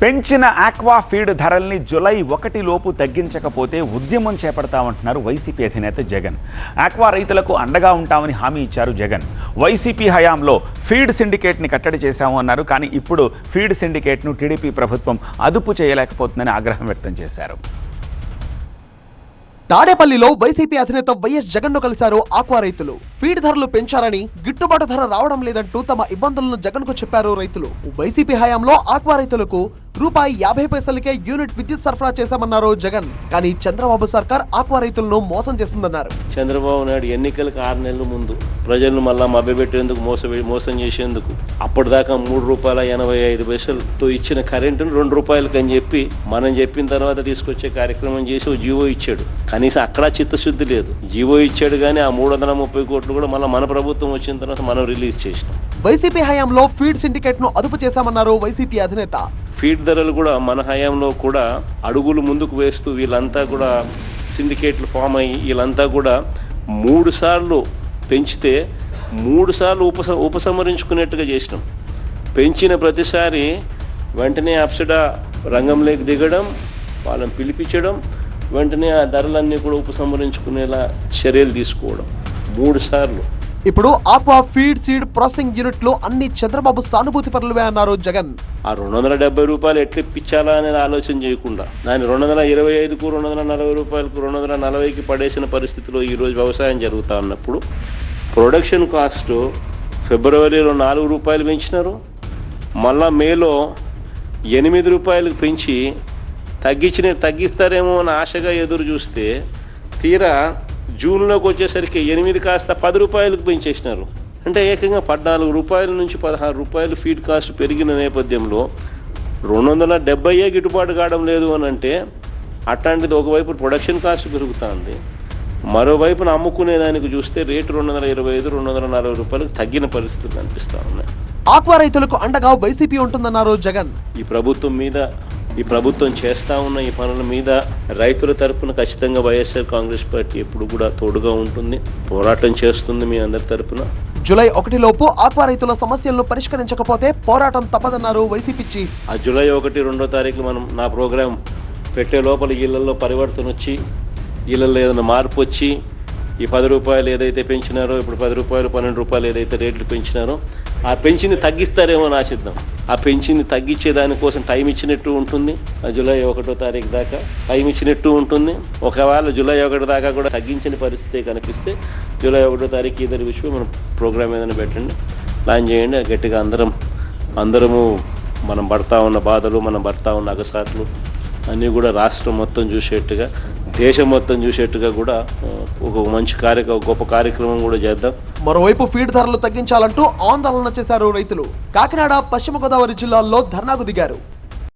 పెంచిన aqua feed ధరల్ని July 1 లోపు తగ్గించకపోతే ఉద్యమం చేపడతామంటున్నారు వైసీపీ అధినేత జగన్. ఆక్వా రైతులకు అండగా ఉంటామని హామీ ఇచ్చారు జగన్. వైసీపీ హయాంలో ఫీడ్ సిండికేట్ని కట్టడి చేశాము అన్నారు. కానీ ఇప్పుడు ఫీడ్ సిండికేట్ను టీడీపీ ప్రభుత్వం అదుపు చేయలేకపోతుందని ఆగ్రహం వ్యక్తం చేశారు. తాడేపల్లిలో వైసీపీ అధినేత వైఎస్ జగన్ను కలిశారు ఆక్వా రైతులు. ఫీడ్ ధరలు పెంచారని, గిట్టుబాటు ధర రావడం లేదంటూ తమ ఇబ్బందులను జగన్కు చెప్పారు రైతులు. వైసీపీ హయాంలో ఆక్వా రైతులకు ₹50 యూనిట్ విద్యుత్ సరఫరా చేశామన్నారు జగన్. కానీ చంద్రబాబు సర్కార్ ఆక్వా రైతులను మోసం చేసిందన్నారు. చంద్రబాబు నాయుడు ఎన్నికలకు 6 నెలల ముందు ప్రజలను మళ్ళా మభ్యపెట్టేందుకు మోసం చేసేందుకు అప్పటిదాకా ₹3.85తో ఇచ్చిన కరెంటును ₹2 అని చెప్పి మనం చెప్పిన తర్వాత తీసుకొచ్చే కార్యక్రమం చేసి ఓ జీవో ఇచ్చాడు. కనీసం అక్కడ చిత్తశుద్ధి లేదు. జీవో ఇచ్చాడు కానీ ఆ 330 కోట్లు కూడా మళ్ళీ మన ప్రభుత్వం వచ్చిన తర్వాత మనం రిలీజ్ చేసినాం. వైసీపీ హయాంలో ఫీడ్ సిండికేట్ ను అదుపు చేశామన్నారు వైసీపీ అధినేత. ఫీడ్ ధరలు కూడా మన హయాంలో కూడా అడుగులు ముందుకు వేస్తూ వీళ్ళంతా కూడా సిండికేట్లు ఫామ్ అయ్యి వీళ్ళంతా కూడా 3 సార్లు పెంచితే 3 సార్లు ఉపసంహరించుకునేట్టుగా చేసినాం. పెంచిన ప్రతిసారి వెంటనే అప్సడా రంగంలోకి దిగడం, వాళ్ళని పిలిపించడం, వెంటనే ఆ ధరలన్నీ కూడా ఉపసంహరించుకునేలా చర్యలు తీసుకోవడం 3 సార్లు. ఇప్పుడు ఆక్వా ఫీడ్ సీడ్ ప్రాసెసింగ్ యూనిట్లు అన్ని చంద్రబాబు సానుభూతి పరులవే అన్నారు జగన్. ఆ ₹270 ఎట్లా ఇప్పించాలా అనేది ఆలోచన చేయకుండా దాన్ని 225కు, ₹240కు, 240కి పడేసిన పరిస్థితిలో ఈరోజు వ్యవసాయం జరుగుతూ ఉన్నప్పుడు ప్రొడక్షన్ కాస్ట్ ఫిబ్రవరిలో ₹4 పెంచినారు. మళ్ళా మేలో ₹8 పెంచి తగ్గిస్తారేమో అని ఆశగా ఎదురు చూస్తే తీరా జూన్లోకి వచ్చేసరికి 8 కాస్త ₹10కు పెంచేసినారు. అంటే ఏకంగా ₹14 నుంచి ₹16 ఫీడ్ కాస్ట్ పెరిగిన నేపథ్యంలో 270 గిట్టుబాటు కావడం లేదు అని అంటే అట్లాంటిది ఒకవైపు ప్రొడక్షన్ కాస్ట్ పెరుగుతుంది, మరోవైపున అమ్ముకునేదానికి చూస్తే రేటు ₹225, ₹240 తగ్గిన పరిస్థితులు కనిపిస్తూ ఉన్నాయి. ఆక్వా రైతులకు అండగా వైసీపీ ఉంటుందన్నారు జగన్. ఈ ప్రభుత్వం చేస్తూ ఉన్న ఈ పనుల మీద రైతుల తరపున ఖచ్చితంగా వైఎస్ఆర్ కాంగ్రెస్ పార్టీ ఎప్పుడు కూడా తోడుగా ఉంటుంది, పోరాటం చేస్తుంది మీ అందరి తరపున. జూలై 1 లోపు ఆక్వా రైతుల సమస్యలను పరిష్కరించకపోతే పోరాటం తప్పదన్నారు వైసీపీ చీఫ్. ఆ జూలై 1, 2 తారీఖులు మనం నా ప్రోగ్రాం పెట్టే లోపల ఇళ్లలో పరివర్తన వచ్చి, ఇళ్లలో ఏదైనా మార్పు వచ్చి, ఈ ₹10 ఏదైతే పెంచినారో ఇప్పుడు ₹10, ₹12 ఏదైతే రేట్లు పెంచినారో ఆ పెంచింది తగ్గిస్తారేమో అని ఆశిద్దాం. ఆ పెంచింది తగ్గించే దానికోసం టైం ఇచ్చినట్టు ఉంటుంది. జూలై 1 తారీఖు దాకా టైం ఇచ్చినట్టు ఉంటుంది. ఒకవేళ జూలై 1 దాకా కూడా తగ్గించిన పరిస్థితి కనిపిస్తే జూలై 1 తారీఖు ఇద్దరు విషయం మనం ప్రోగ్రామ్ ఏదైనా పెట్టండి, ప్లాన్ చేయండి. గట్టిగా అందరము మనం పడతా ఉన్న బాధలు, మనం పడతా ఉన్న అగసాట్లు అన్నీ కూడా రాష్ట్రం మొత్తం చూసేట్టుగా, దేశం మొత్తం చూసేట్టుగా కూడా ఒక మంచి గొప్ప కార్యక్రమం కూడా చేద్దాం. మరోవైపు ఫీడ్ ధరలు తగ్గించాలంటూ ఆందోళన చేశారు రైతులు. కాకినాడ, పశ్చిమ గోదావరి జిల్లాల్లో ధర్నాకు దిగారు.